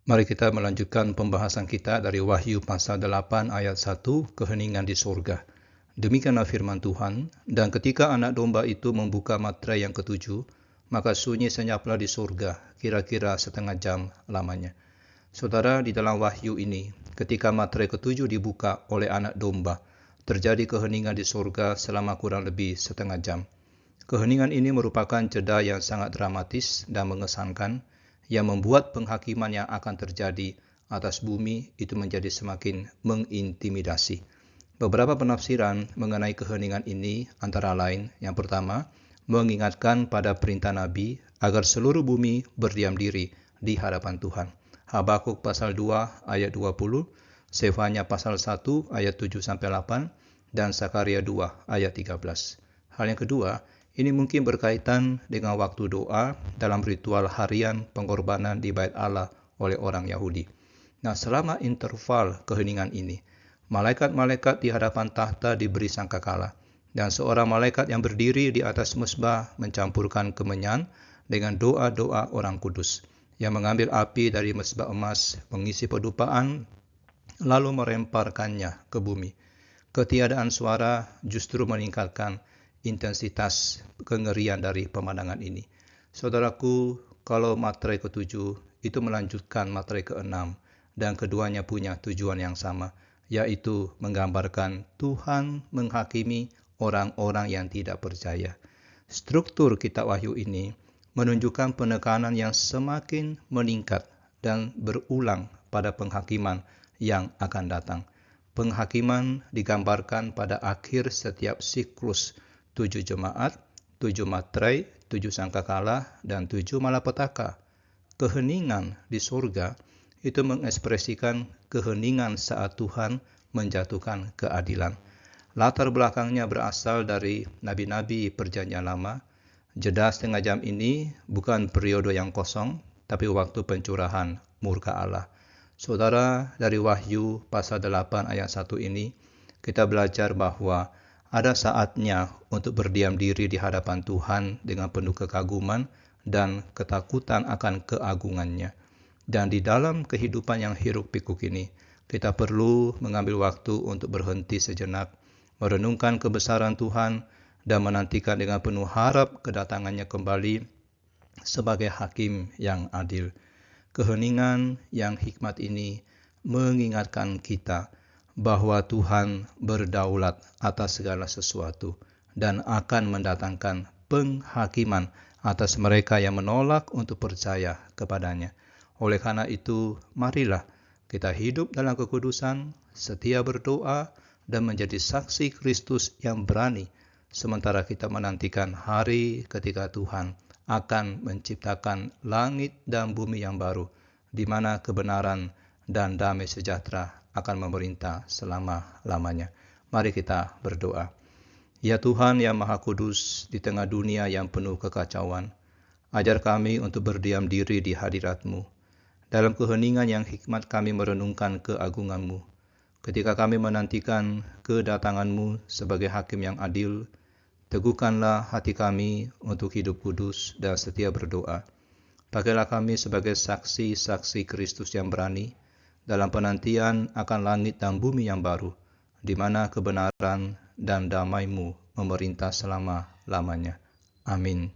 Mari kita melanjutkan pembahasan kita dari Wahyu pasal 8 ayat 1, keheningan di surga. Demikianlah firman Tuhan, dan ketika anak domba itu membuka materai yang ketujuh, maka sunyi senyaplah di surga, kira-kira setengah jam lamanya. Saudara, di dalam Wahyu ini, ketika materai ketujuh dibuka oleh anak domba, terjadi keheningan di surga selama kurang lebih setengah jam. Keheningan ini merupakan jeda yang sangat dramatis dan mengesankan, yang membuat penghakiman yang akan terjadi atas bumi itu menjadi semakin mengintimidasi. Beberapa penafsiran mengenai keheningan ini antara lain, yang pertama, mengingatkan pada perintah Nabi agar seluruh bumi berdiam diri di hadapan Tuhan. Habakuk pasal 2 ayat 20, Sefanya pasal 1 ayat 7-8, dan Sakaria 2 ayat 13. Hal yang kedua, ini mungkin berkaitan dengan waktu doa dalam ritual harian pengorbanan di Bait Allah oleh orang Yahudi. Nah, selama interval keheningan ini, malaikat-malaikat di hadapan tahta diberi sangkakala, dan seorang malaikat yang berdiri di atas mezbah mencampurkan kemenyan dengan doa-doa orang kudus, yang mengambil api dari mezbah emas, mengisi pedupaan, lalu melemparkannya ke bumi. Ketiadaan suara justru meningkatkan intensitas kengerian dari pemandangan ini. Saudaraku, kalau materai ketujuh itu melanjutkan materai keenam, dan keduanya punya tujuan yang sama, yaitu menggambarkan Tuhan menghakimi orang-orang yang tidak percaya. Struktur kitab Wahyu ini menunjukkan penekanan yang semakin meningkat dan berulang pada penghakiman yang akan datang. Penghakiman digambarkan pada akhir setiap siklus 7 jemaat, 7 materai, 7 sangkakala, dan 7 malapetaka. Keheningan di surga itu mengekspresikan keheningan saat Tuhan menjatuhkan keadilan. Latar belakangnya berasal dari nabi-nabi perjanjian lama. Jeda setengah jam ini bukan periode yang kosong, tapi waktu pencurahan murka Allah. Saudara, dari Wahyu pasal 8 ayat 1 ini, kita belajar bahwa ada saatnya untuk berdiam diri di hadapan Tuhan dengan penuh kekaguman dan ketakutan akan keagungannya. Dan di dalam kehidupan yang hiruk-pikuk ini, kita perlu mengambil waktu untuk berhenti sejenak, merenungkan kebesaran Tuhan, dan menantikan dengan penuh harap kedatangannya kembali sebagai hakim yang adil. Keheningan yang hikmat ini mengingatkan kita bahwa Tuhan berdaulat atas segala sesuatu dan akan mendatangkan penghakiman atas mereka yang menolak untuk percaya kepadanya. Oleh karena itu, marilah kita hidup dalam kekudusan, setia berdoa, dan menjadi saksi Kristus yang berani, sementara kita menantikan hari ketika Tuhan akan menciptakan langit dan bumi yang baru, di mana kebenaran dan damai sejahtera akan memerintah selama-lamanya. Mari kita berdoa. Ya Tuhan yang Maha Kudus, di tengah dunia yang penuh kekacauan, ajar kami untuk berdiam diri di hadirat-Mu. Dalam keheningan yang hikmat kami merenungkan keagungan-Mu. Ketika kami menantikan kedatangan-Mu sebagai hakim yang adil, teguhkanlah hati kami untuk hidup kudus dan setia berdoa. Pakailah kami sebagai saksi-saksi Kristus yang berani, dalam penantian akan langit dan bumi yang baru, di mana kebenaran dan damai-Mu memerintah selama-lamanya. Amin.